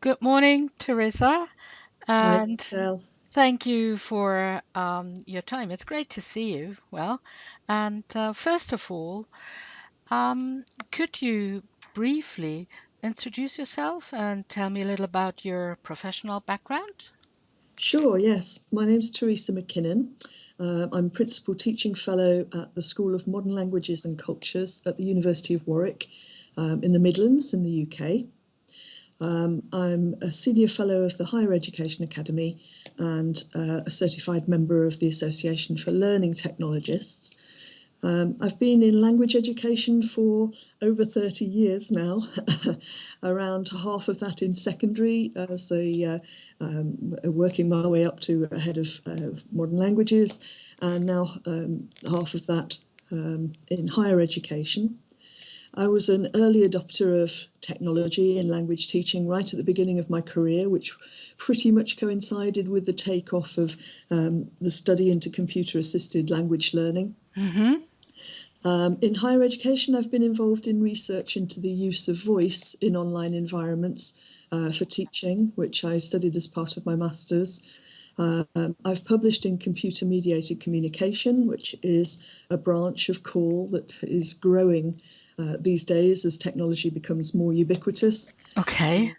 Good morning, Teresa, Hi, and Estelle. thank you for your time. It's great to see you. And first of all, could you briefly introduce yourself and tell me a little about your professional background? Sure, yes. My name's Teresa MacKinnon. I'm Principal Teaching Fellow at the School of Modern Languages and Cultures at the University of Warwick in the Midlands in the UK. I'm a Senior Fellow of the Higher Education Academy and a certified member of the Association for Learning Technologists. I've been in language education for over 30 years now, around half of that in secondary as working my way up to a head of modern languages, and now half of that in higher education. I was an early adopter of technology and language teaching right at the beginning of my career, which pretty much coincided with the takeoff of the study into computer assisted language learning. Mm-hmm. In higher education, I've been involved in research into the use of voice in online environments for teaching, which I studied as part of my master's. I've published in computer mediated communication, which is a branch of CALL that is growing these days as technology becomes more ubiquitous. Okay.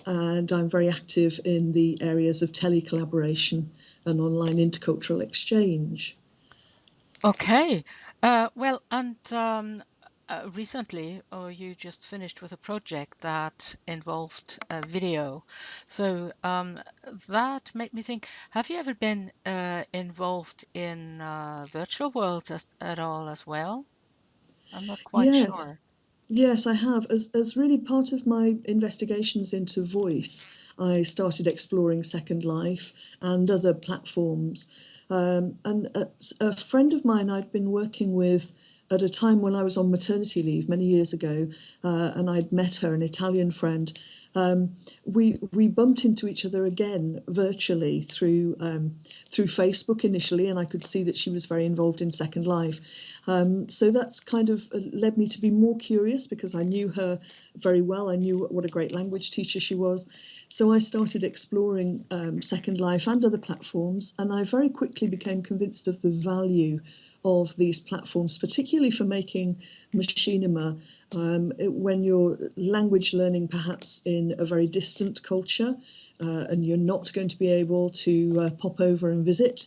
And I'm very active in the areas of telecollaboration and online intercultural exchange. Okay. Recently, or you just finished with a project that involved video. So that made me think, have you ever been involved in virtual worlds at all as well? I'm not quite Yes, sure. yes, I have. As really part of my investigations into voice, I started exploring Second Life and other platforms. And a friend of mine I'd been working with at a time when I was on maternity leave many years ago, and I'd met her, an Italian friend. We bumped into each other again virtually through Facebook initially, and I could see that she was very involved in Second Life. So that's kind of led me to be more curious because I knew her very well. I knew what a great language teacher she was. So I started exploring Second Life and other platforms, and I very quickly became convinced of the value of these platforms, particularly for making machinima when you're language learning perhaps in a very distant culture and you're not going to be able to pop over and visit.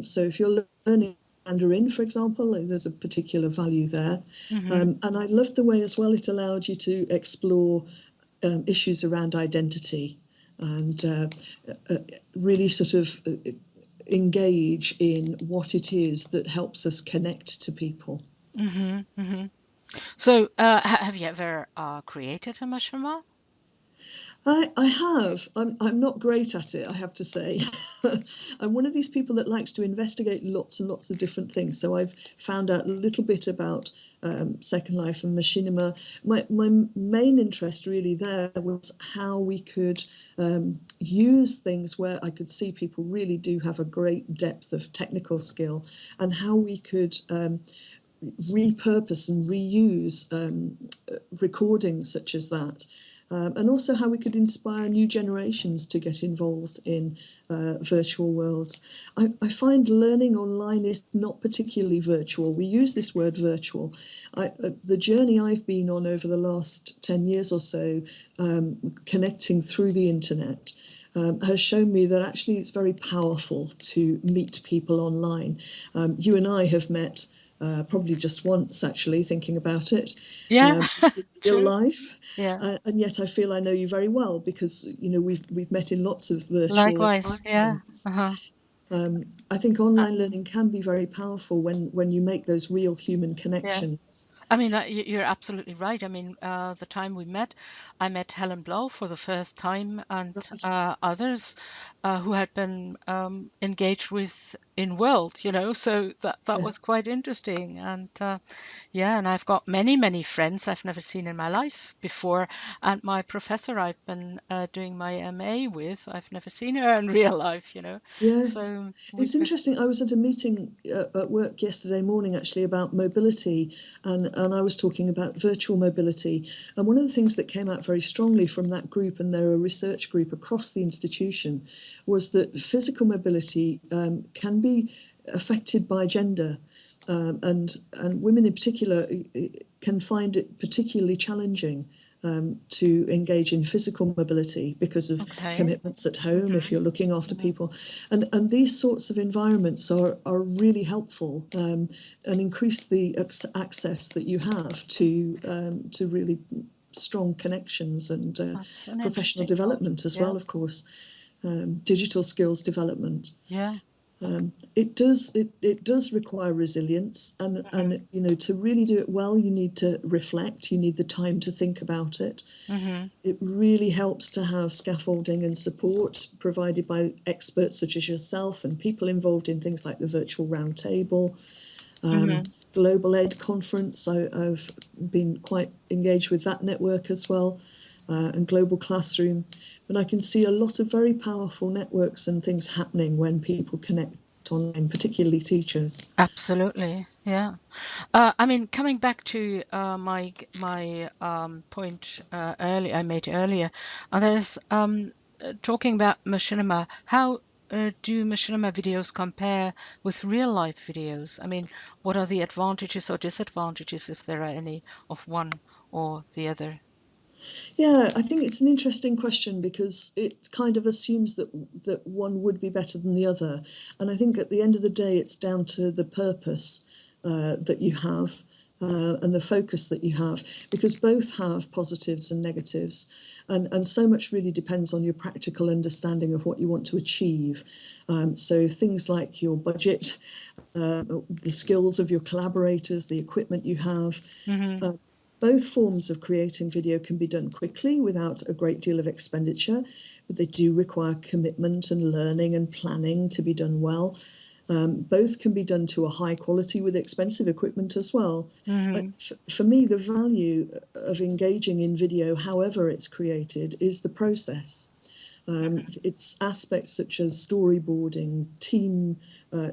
So if you're learning Mandarin, for example, there's a particular value there. Hmm. And I loved the way as well it allowed you to explore issues around identity and really sort of engage in what it is that helps us connect to people. Hmm. Hmm. So have you ever created a mashima? I have. I'm not great at it, I have to say. I'm one of these people that likes to investigate lots and lots of different things. So I've found out a little bit about Second Life and machinima. My main interest really there was how we could use things where I could see people really do have a great depth of technical skill, and how we could repurpose and reuse recordings such as that. And also how we could inspire new generations to get involved in virtual worlds. I find learning online is not particularly virtual. We use this word virtual. The journey I've been on over the last 10 years or so, connecting through the internet, has shown me that actually it's very powerful to meet people online. You and I have met probably just once, actually, thinking about it, Yeah, in real true. life. Yeah. And yet I feel I know you very well because we've met in lots of virtual Likewise. Yeah. environments. Uh-huh. I think online learning can be very powerful when you make those real human Yeah. connections. I mean, you're absolutely right. I mean, the time we met, I met Helen Blau for the first time, and Right. others. who had been engaged with in world, so that was Yes. quite interesting. And yeah, and I've got many friends I've never seen in my life before. And my professor I've been doing my MA with, I've never seen her in real life. Yes. So we It's could. interesting. I was at a meeting at work yesterday morning actually about mobility, and I was talking about virtual mobility. And one of the things that came out very strongly from that group, and they're a research group across the institution, was that physical mobility can be affected by gender. And women in particular can find it particularly challenging to engage in physical mobility because of Okay. commitments at home if Hmm. you're looking after Hmm. people. And these sorts of environments are really helpful and increase the access that you have to really strong connections and That's an professional interesting point. development as Yeah. well, of course, digital skills development. Yeah. It does require resilience, and to really do it well, you need to reflect. You need the time to think about it. Hmm. It really helps to have scaffolding and support provided by experts such as yourself and people involved in things like the virtual roundtable, Hmm. Global Ed Conference. I've been quite engaged with that network as well, and Global Classroom. And I can see a lot of very powerful networks and things happening when people connect online, particularly teachers. Absolutely. Yeah. I mean, coming back to my point I made earlier, and there's talking about machinima. How do machinima videos compare with real life videos? I mean, what are the advantages or disadvantages, if there are any, of one or the other? Yeah, I think it's an interesting question because it kind of assumes that one would be better than the other, and I think at the end of the day, it's down to the purpose that you have and the focus that you have, because both have positives and negatives, and so much really depends on your practical understanding of what you want to achieve. So things like your budget, the skills of your collaborators, the equipment you have. Hmm. Both forms of creating video can be done quickly without a great deal of expenditure, but they do require commitment and learning and planning to be done well. Both can be done to a high quality with expensive equipment as well. Hmm. For me, the value of engaging in video, however it's created, is the process. It's aspects such as storyboarding,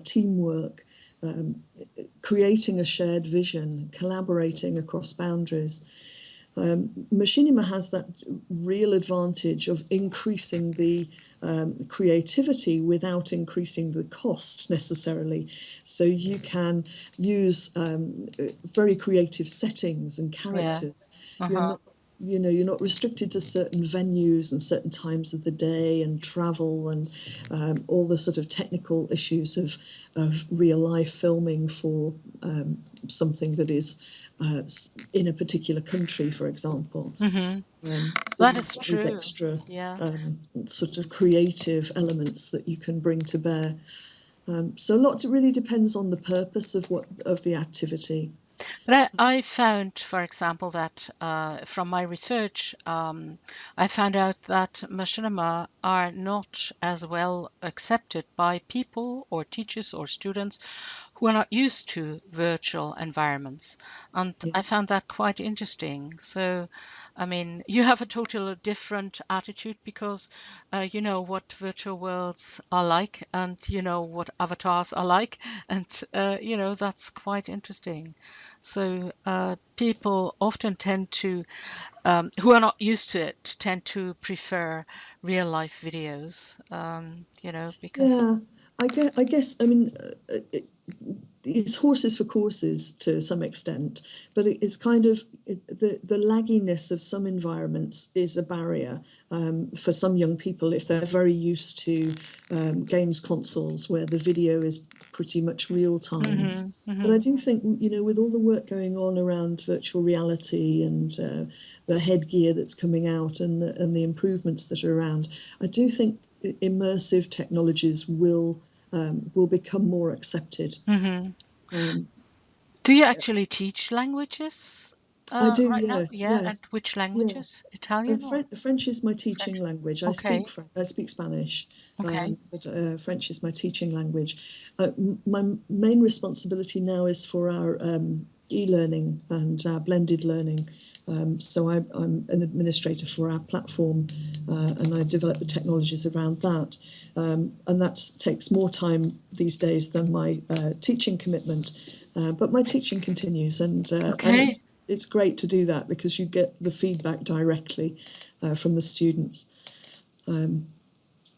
teamwork, um, creating a shared vision, collaborating across boundaries. Machinima has that real advantage of increasing the creativity without increasing the cost necessarily. So you can use very creative settings and Yeah. characters. You're Uh-huh. not you're not restricted to certain venues and certain times of the day and travel and all the sort of technical issues of real life filming for something that is in a particular country, for example. Hmm. So That you've is got these true. extra Yeah. sort of creative elements that you can bring to bear. So a lot really depends on the purpose of the activity. But I found, for example, that from my research, I found out that machinima are not as well accepted by people or teachers or students who are not used to virtual environments. And I Yes. found that quite interesting. So, I mean, you have a totally different attitude because you know what virtual worlds are like and you know what avatars are like. And, that's quite interesting. So people often tend to, who are not used to it, tend to prefer real life videos, because. Yeah, I guess, I mean, it's horses for courses to some extent, but it's kind of the lagginess of some environments is a barrier for some young people if they're very used to games consoles where the video is pretty much real time. Hmm. But I Hmm. do think, with all the work going on around virtual reality and the headgear that's coming out and the improvements that are around, I do think immersive technologies will become more accepted. Hmm. Um, Do you actually teach languages? I do, right now? yes, Yeah, and yes, which yeah. languages? Italian or French is my teaching French? language. Okay, I speak Spanish, okay, but French is my teaching language. My main responsibility now is for our e-learning and our blended learning. I'm an administrator for our platform, and I develop the technologies around that. And that takes more time these days than my teaching commitment. But my teaching continues, and okay. it's great to do that because you get the feedback directly from the students.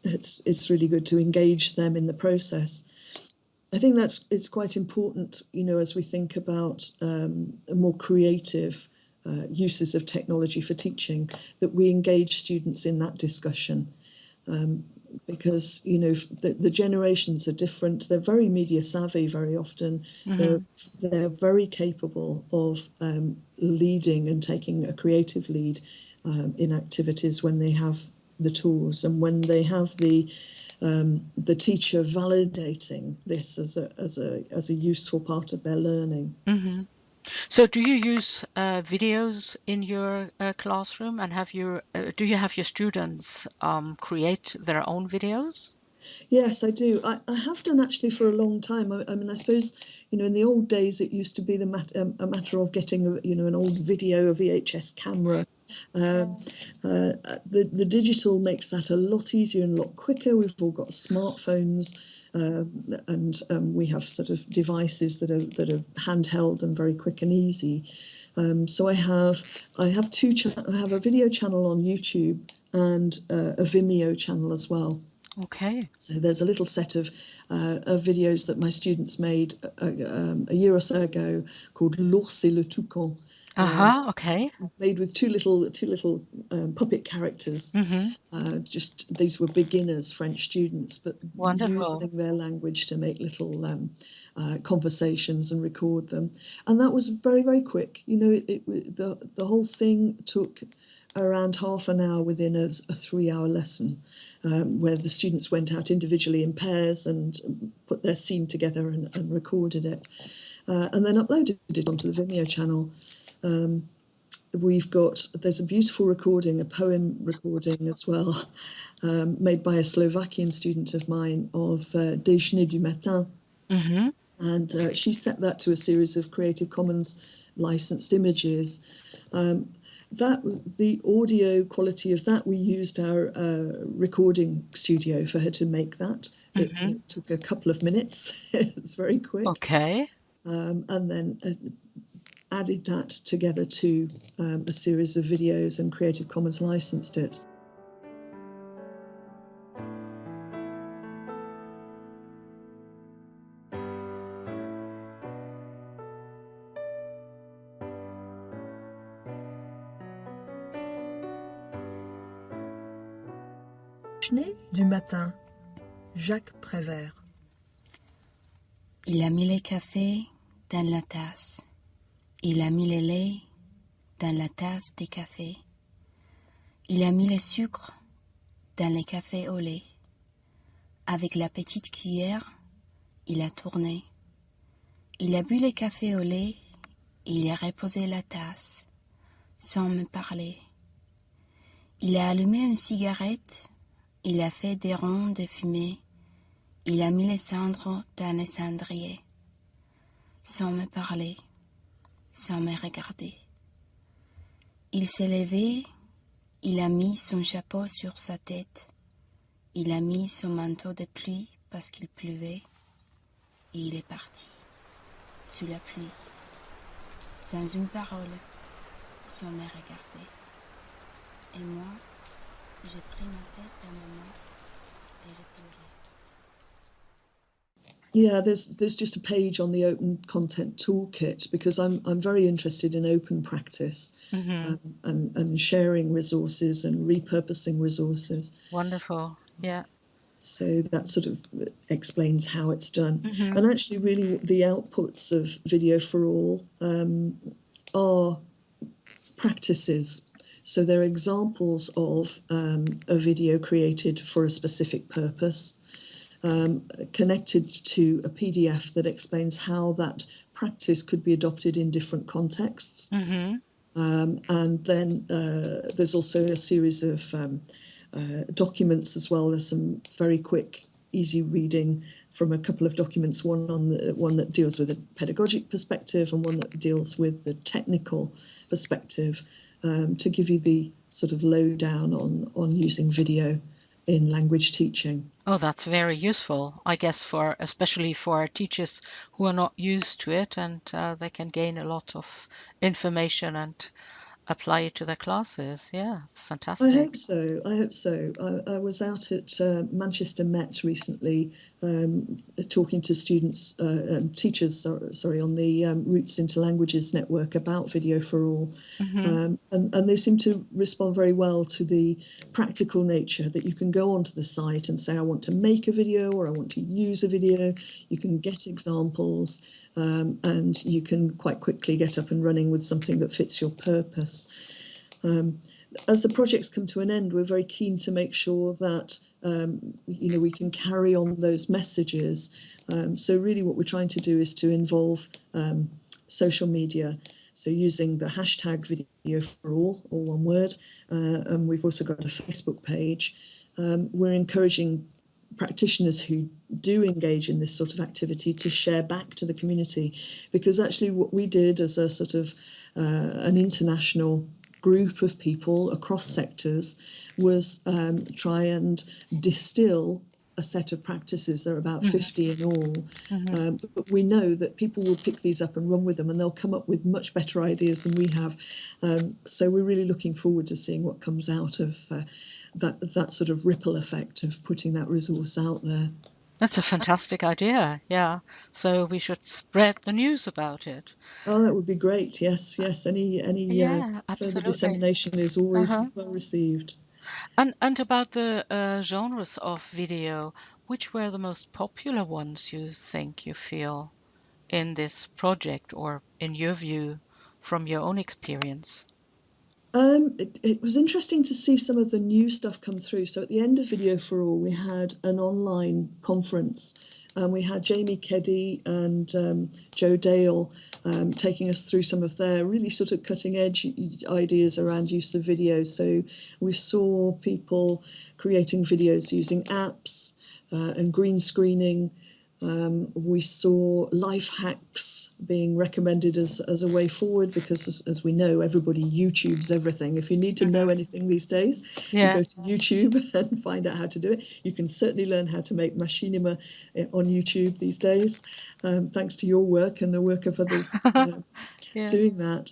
It's really good to engage them in the process. I think it's quite important, as we think about more creative uses of technology for teaching, that we engage students in that discussion. Because the generations are different. They're very media savvy very often. They're Mm-hmm. they're very capable of leading and taking a creative lead in activities when they have the tools and when they have the teacher validating this as a useful part of their learning. Mm-hmm. So do you use videos in your classroom, and do you have your students create their own videos? Yes, I do. I have done actually for a long time. I mean, I suppose, in the old days, it used to be a matter of getting, an old video, a VHS camera. Um, the digital makes that a lot easier and a lot quicker. We've all got smartphones, and we have sort of devices that are handheld and very quick and easy. So I have I have a video channel on YouTube and a Vimeo channel as well. Okay. So there's a little set of videos that my students made a year or so ago called L'ours et le toucan, Uh-huh. Okay. made with two little puppet characters. Mm-hmm. Just these were beginners, French students, but Wonderful. using their language to make little conversations and record them. And that was very, very quick. The whole thing took around half an hour within a 3-hour lesson, where the students went out individually in pairs and put their scene together and recorded it, and then uploaded it onto the Vimeo channel. There's a beautiful recording, a poem recording as well, made by a Slovakian student of mine of Déjeuner du matin. Mm-hmm. And she set that to a series of Creative Commons licensed images. That the audio quality of that, we used our recording studio for her to make that. Mm-hmm. It took a couple of minutes. It was very quick, Okay. and then added that together to a series of videos, and Creative Commons licensed it. Déjeuner du matin, Jacques Prévert. Il a mis le café dans la tasse. Il a mis le lait dans la tasse de café. Il a mis le sucre dans le café au lait. Avec la petite cuillère, il a tourné. Il a bu le café au lait et il a reposé la tasse, sans me parler. Il a allumé une cigarette, il a fait des ronds de fumée, il a mis les cendres dans le cendrier, sans me parler, sans me regarder. Il s'est levé, il a mis son chapeau sur sa tête, il a mis son manteau de pluie parce qu'il pleuvait, et il est parti, sous la pluie, sans une parole, sans me regarder. Et moi, j'ai pris ma tête dans ma main et j'ai pleuré. Yeah, there's just a page on the Open Content Toolkit because I'm very interested in open practice, Mm-hmm. and sharing resources and repurposing resources. Wonderful. Yeah. So that sort of explains how it's done. Mm-hmm. And actually, really, the outputs of Video for All are practices. So they're examples of a video created for a specific purpose, connected to a PDF that explains how that practice could be adopted in different contexts. Mm-hmm. And then there's also a series of documents as well. There's some very quick, easy reading from a couple of documents, one that deals with a pedagogic perspective and one that deals with the technical perspective, to give you the sort of lowdown on using video in language teaching. Oh, that's very useful, I guess, for especially for teachers who are not used to it, and they can gain a lot of information and apply it to their classes. Yeah, I fantastic. hope so. I hope so. I was out at Manchester Met recently, talking to students and teachers, sorry, on the Roots into Languages network about Video for All. And they seem to respond very well to the practical nature that you can go onto the site and say, I want to make a video or I want to use a video. You can get examples, and you can quite quickly get up and running with something that fits your purpose. As the projects come to an end, we're very keen to make sure that we can carry on those messages. So really what we're trying to do is to involve social media. So using the hashtag Video for All one word, and we've also got a Facebook page. We're encouraging practitioners who do engage in this sort of activity to share back to the community, because actually what we did as a sort of an international group of people across sectors was try and distill a set of practices. There are about 50 in all. But we know that people will pick these up and run with them, and they'll come up with much better ideas than we have. So we're really looking forward to seeing what comes out of that sort of ripple effect of putting that resource out there. That's a fantastic idea. Yeah. So we should spread the news about it. Oh, that would be great. Yes, yes. Any Yeah, further absolutely. dissemination is always Uh-huh. well received. And about the genres of video, which were the most popular ones you think you feel in this project, or in your view, from your own experience? It was interesting to see some of the new stuff come through. So at the end of Video for All, we had an online conference, and we had Jamie Keddy and Joe Dale taking us through some of their really sort of cutting edge ideas around use of video. So we saw people creating videos using apps and green screening. We saw life hacks being recommended as a way forward, because as we know, everybody YouTubes everything. If you need to know anything these days, you Yeah. go to YouTube and find out how to do it. You can certainly learn how to make machinima on YouTube these days, thanks to your work and the work of others Yeah. doing that.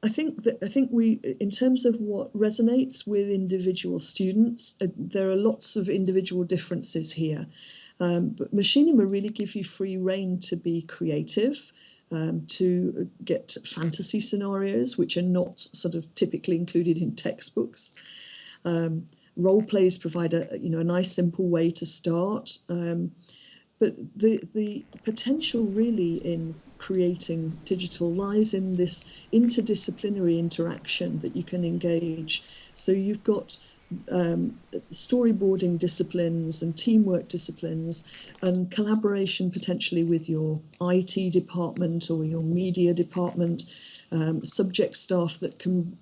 I think we, in terms of what resonates with individual students, there are lots of individual differences here. But machinima really give you free rein to be creative, to get fantasy scenarios, which are not sort of typically included in textbooks. Role plays provide a nice simple way to start. But the potential really in creating digital lies in this interdisciplinary interaction that you can engage. So you've got storyboarding disciplines and teamwork disciplines, and collaboration potentially with your IT department or your media department, subject staff that can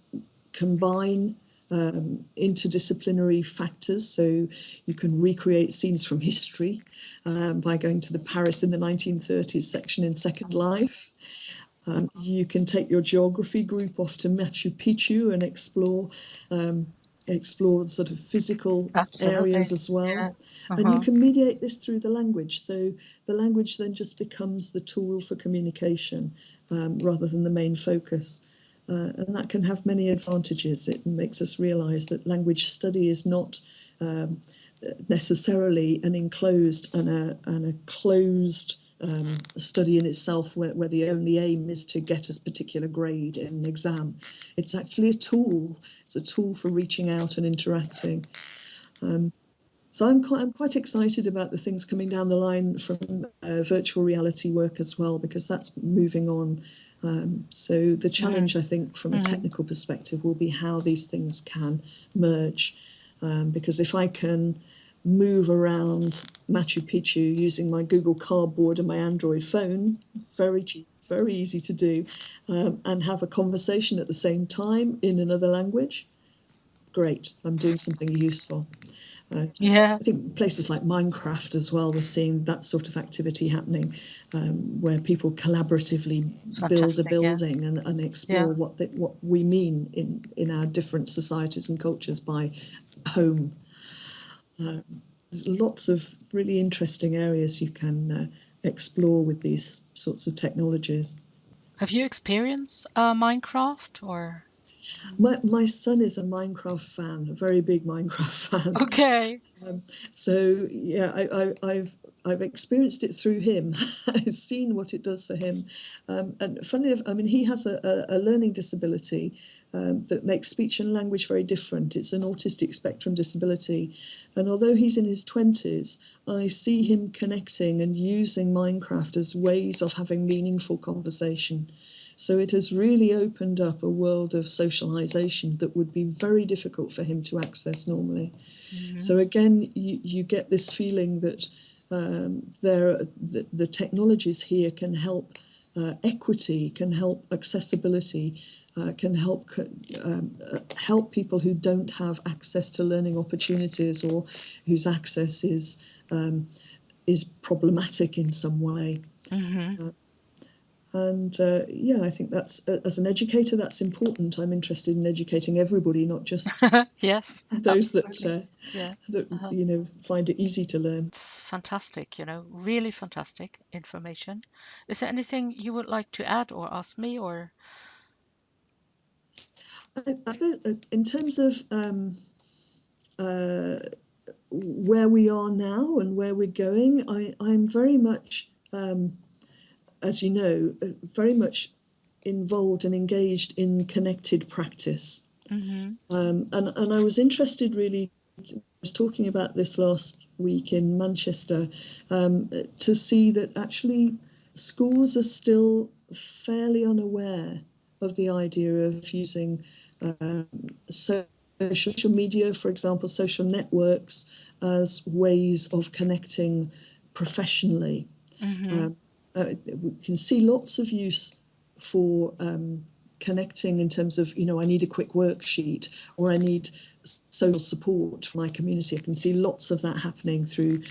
combine interdisciplinary factors. So you can recreate scenes from history by going to the Paris in the 1930s section in Second Life. You can take your geography group off to Machu Picchu and explore the sort of physical Absolutely. areas as well. Yeah. And you Uh-huh. can mediate this through the language. So the language then just becomes the tool for communication rather than the main focus. And that can have many advantages. It makes us realise that language study is not necessarily an enclosed and a closed study in itself, where the only aim is to get a particular grade in an exam. It's actually a tool. It's a tool for reaching out and interacting. So I'm quite excited about the things coming down the line from virtual reality work as well, because that's moving on. So the challenge, I think, from a technical perspective, will be how these things can merge. Because if I can move around Machu Picchu using my Google Cardboard and my Android phone very very easy to do, and have a conversation at the same time in another language. Great, I'm doing something useful. Yeah, I think places like Minecraft as well, we're seeing that sort of activity happening, where people collaboratively build a fantastic. Yeah, building and yeah. explore what we mean in our different societies and cultures by home. There's lots of really interesting areas you can explore with these sorts of technologies. Have you experienced Minecraft or? My son is a Minecraft fan, a very big Minecraft fan. Okay. So yeah, I've experienced it through him. I've seen what it does for him, and funnily enough, I mean, he has a learning disability that makes speech and language very different. It's an autistic spectrum disability, and although he's in his 20s, I see him connecting and using Minecraft as ways of having meaningful conversation. So it has really opened up a world of socialization that would be very difficult for him to access normally. Mm-hmm. So again, you get this feeling that the technologies here can help equity, can help accessibility, can help people who don't have access to learning opportunities or whose access is problematic in some way. Mm-hmm. And yeah, I think that's, as an educator, that's important. I'm interested in educating everybody, not just Yes, those absolutely. Yeah. that Uh-huh. find it easy to learn. It's fantastic, really fantastic information. Is there anything you would like to add or ask me or? I suppose in terms of where we are now and where we're going, I'm very much, as you know, very much involved and engaged in connected practice. Mm-hmm. And I was interested really, I was talking about this last week in Manchester, to see that actually schools are still fairly unaware of the idea of using social media, for example, social networks, as ways of connecting professionally. Mm-hmm. We can see lots of use for connecting in terms of, I need a quick worksheet or I need social support for my community. I can see lots of that happening through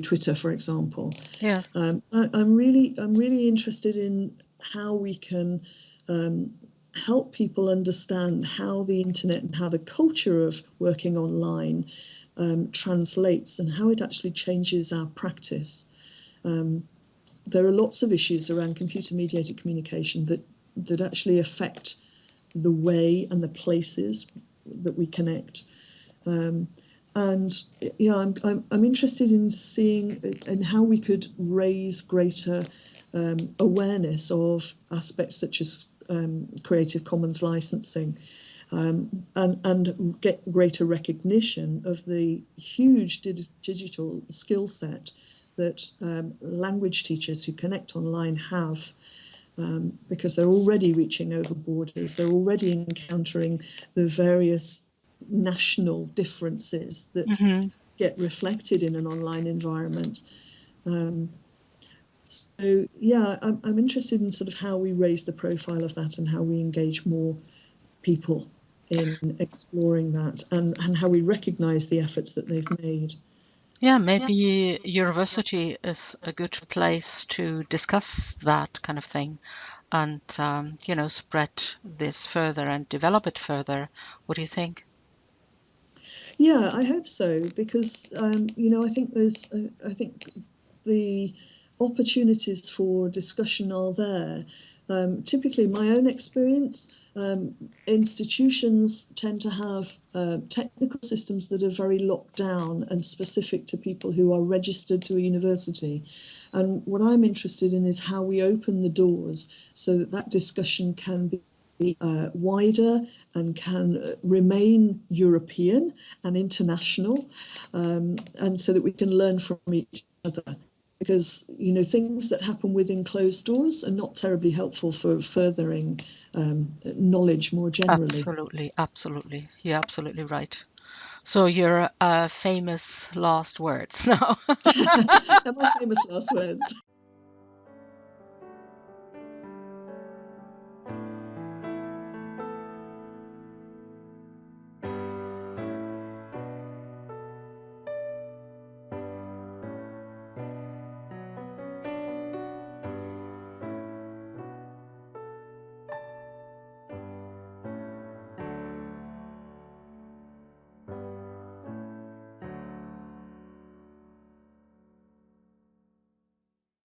Twitter, for example. Yeah. I'm really interested in how we can help people understand how the internet and how the culture of working online translates and how it actually changes our practice. There are lots of issues around computer-mediated communication that actually affect the way and the places that we connect. And yeah, I'm interested in seeing and how we could raise greater awareness of aspects such as Creative Commons licensing, and get greater recognition of the huge digital skill set that language teachers who connect online have, because they're already reaching over borders, they're already encountering the various national differences that Mm-hmm. get reflected in an online environment. So yeah, I'm interested in sort of how we raise the profile of that and how we engage more people in exploring that, and how we recognise the efforts that they've made. Yeah, maybe university is a good place to discuss that kind of thing and, spread this further and develop it further. What do you think? Yeah, I hope so, because I think the opportunities for discussion are there. Typically, my own experience, institutions tend to have technical systems that are very locked down and specific to people who are registered to a university. And what I'm interested in is how we open the doors so that that discussion can be wider and can remain European and international, and so that we can learn from each other. Because things that happen within closed doors are not terribly helpful for furthering knowledge more generally. Absolutely, absolutely. You're absolutely right. So your famous last words now. And my famous last words.